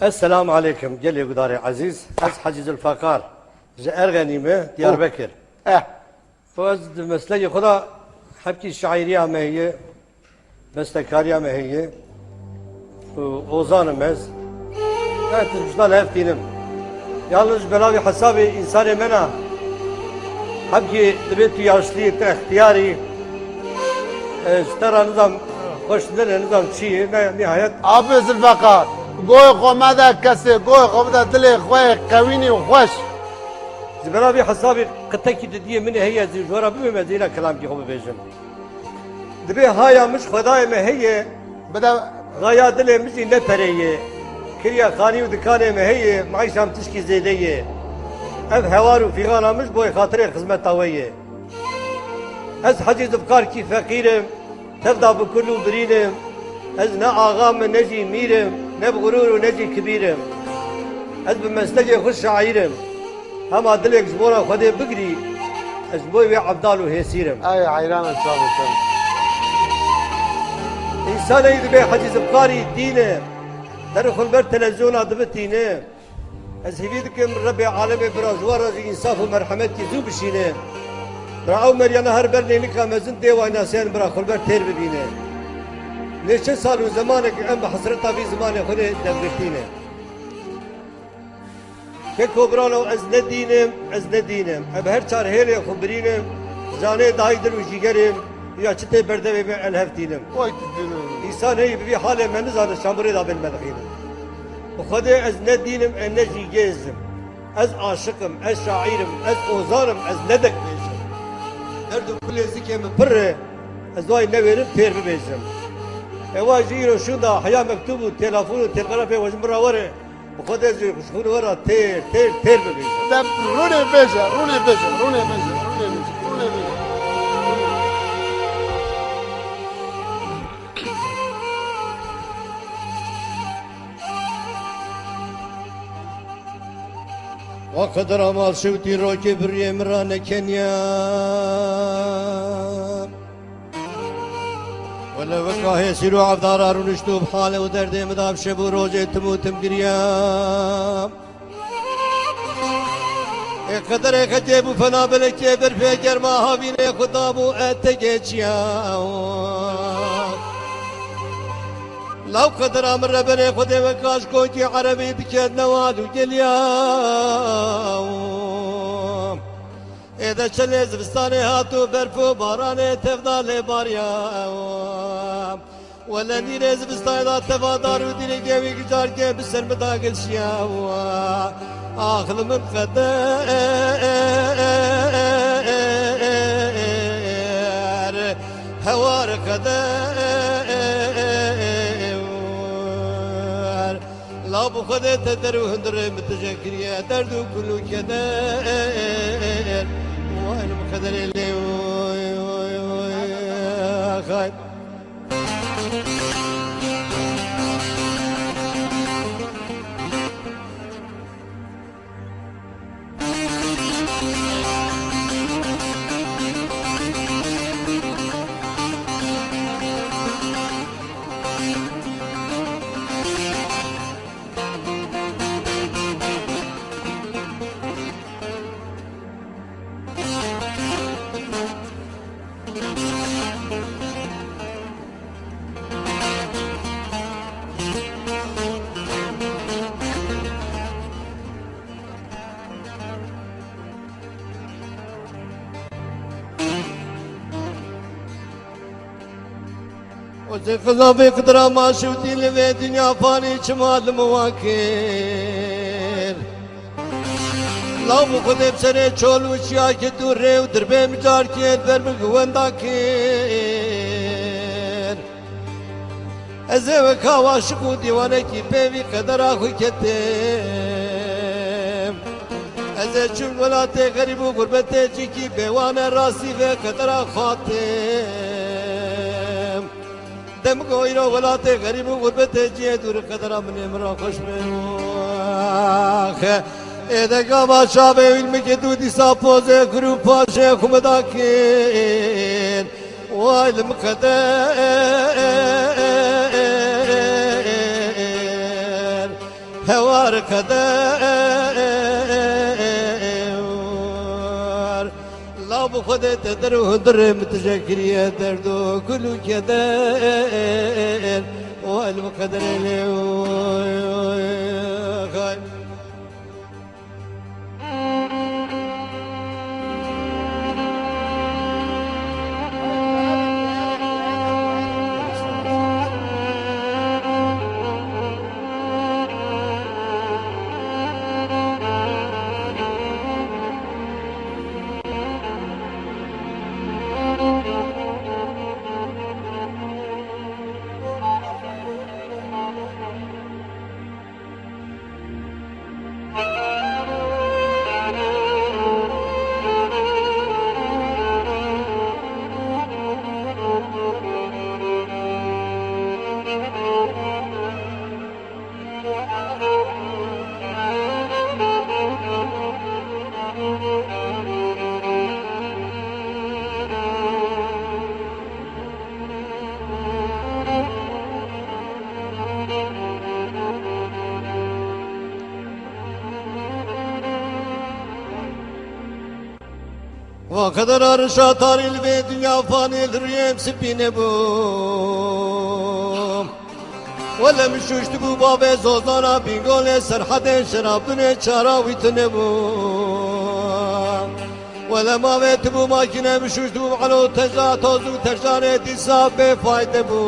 السلام عليكم جلي قداري عزيز از حجز الفقار جاء غنيمة ديار بكر فوز مسلي خدا حبكي الشعيرية ما هي مستكارية ما هي ووزان مز لا تجدال هفتينم يالنج بلاوي حسابي إنساني منا حبكي دبيتو ياشلي اختياري اشترى نظام خوش لنا نظام شيء نهاية حافظ الفقار قوي قومدا كسي قوي قومدا دلي خوي قويني وخوش زبرابي حسابي قتاكي تديه من هي زي جورا بما مدينة كلام كي هو بيجن دبي هايا مش خداي ما هي بدا غايا دلي مزي نبريه كريا خاني ودكاني ما هي معيشة تشكي زيدية اف هوارو في غانا مش بوي خاطري خدمة طوية از حجز افكار كي فقيرم تبدا بكل برينم از نا اغام نجي ميرم نبغرور ونجي كبيرم از بمستجي خش شعيرم هما دلك زبورا خدي بقري از بوي عبدالو هيسيرم اي عيران الصابر انسان يدبي حجز افكاري دينه درخل بر تلفزيون دبتينه از هيدكم ربي عالمي برازوار انصاف ومرحمت يزوب بشينه برا مريانا هر برني نكا مزن ديوانا سين برا خل بر تير ببينه ليش صار زمانك ام بحسرتها في زمان خدي دبرتينه كيكو برانو از ندينم اب هر چار هيلي خبرينم جاني دايدر وجيگرم يا چته بردوي به الهفتينم وای تدینم انسان هي بي حاله من زاد شامبري دا بالمدخينم وخدي از ندينم انجي جيزم از عاشقم از شاعرم از اوزارم از ندك بيجم دردو كل زكي من بره از دواي نويرم تير بيجم اوا جيرو شو دا حياه مكتوب وتليفون وتلغرافي وجمرا ورا وخدي زي شغل ورا تير بيجم دم روني بيجا روني بيجا وقدر ما شوتي روكي بري مرانه كنيا ولا وكا يسيرو عبدار رونشتو بحاله ودرد مداب شبو روجه تموتم قريام قدر خجيب فنا بلكي برفجر ما هابينه خدابو اتجيچيا لو قدر امر ربنا خدي وكاش كوكي عربي بكاد نوال وجليام اذا شل زبستاني هاتو برفو باراني تفضل باريام ولا نير زبستاني تفادار وديني جوي جار كي بسر مداقل شياوا اخذ من قدر هوار قدر لا بخده تدرو هندر متجكريا دردو كلو كدر وانا بقدر اللي خايف وزي خذا بقدرة ما شوتي لبي دنيا فاني شمال مواكر لو بخذ بسنة شول وشيا كدور ريو دربي مجار كير بربك ونداكر ازي وكا واشقو ديوانه كي بيبي قدر اخو كتم ازي چون ولاتي غريب و غربتي جيكي بيوانه راسي و قدر خاتم دم غيرو ولاتي غريب و غربتي جي دور قدر من امرا خوش مخ اذا قام شابه علمك دودي سابوزه غروبا شيخ مداكين وعلم قدر هوار كدر لا بخد تدر در متشكرية دردو كل كدر والمقدر خايف وقدر arşa taril ve dünya fanidir hepsi bine bu ولا مشوشت بو باب زوزانا بيقول سرحد شراب دنيا چارا ويتنه بو ولا ما بيت بو ماكينه مشوشت بو علو تجا توزو تجانه ديسا بفايده بو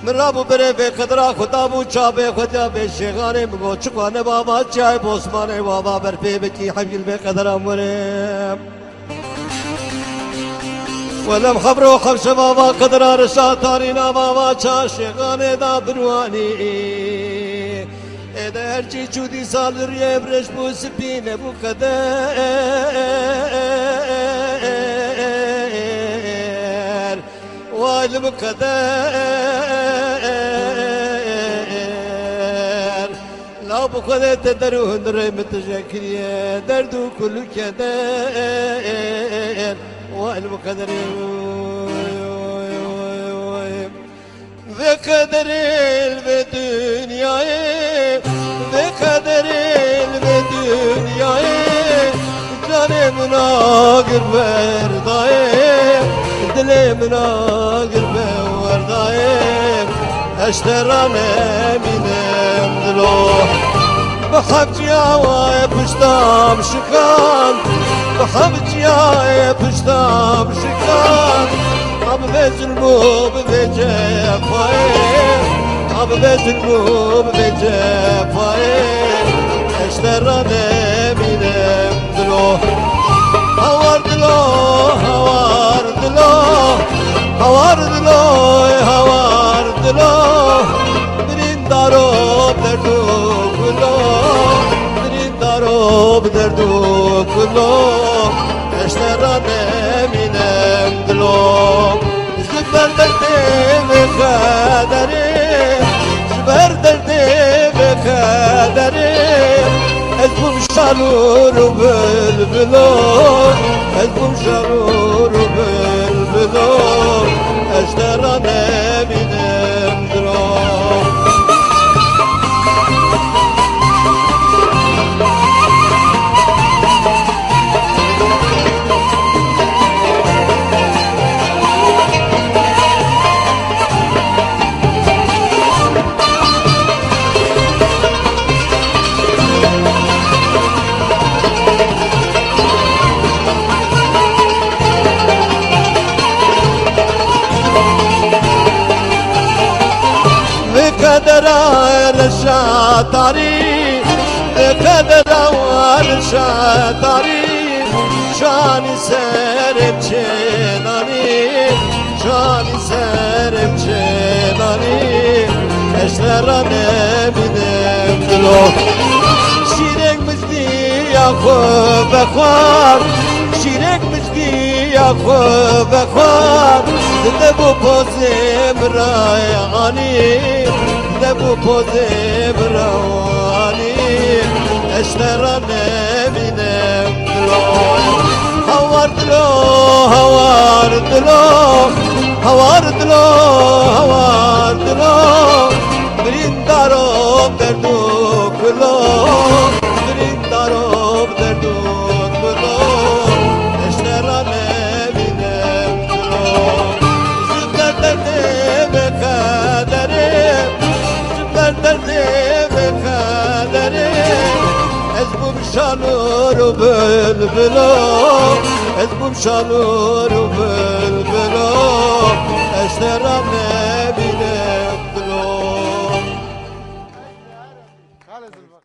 من رابو بره به قدرا خدا بو چابه خدا به شغانه مگو چقانه بابا چای بوسمانه بابا برپی بکی حبیل به قدرا مرم ولم خبرو خبش بابا قدرا رشا تارینا بابا چا شغانه دا بروانی ede herçi çudi salır yevreş bu spine bu kader vay bu kader la bu kader tederun remet zekriye derdu kullu keder vay bu kader ve kaderil ve dünyayı ve kaderil ve dünyayı canımına gir ver daim dilimine gir ver daim eşterane minem dilo بحبجيا ويبشتام شكان بحبجيا يبشتام شكان عم بزلمو بجفاي عم بزلمو بجفاي اشتراني مينم دلو هوار دلو هوار دلو هوار دلو هوار دلو بريندارو بدردو كلو بريندارو بدردو كلو اشتراني مينم دلو زبر دردي بقدري زبر دردي بقدري ezbum şarur bülbülü ezbum şarur bülbülü eşderan eminemdir o قدر الشاطري قدر الشاطري شاني سرب چناني شاني سرب چناني اشتران بيدم دلو شيرك مزدي يا خوب خوار شيرك مزدي يا خوب خوار دبو بوزم راياني دبو بوزم راياني اشتران بيدم دلو هوار دلو هوار دلو هوار دلو هوار دلو بريندارو derduk kulak Birin darab derduk kulak Eşlerane binem kulak Zübber derdime kaderim Zübber derdime kaderim Ez bum şanur bülbülüm Ez bum şanur bülbülüm Eşlerane binem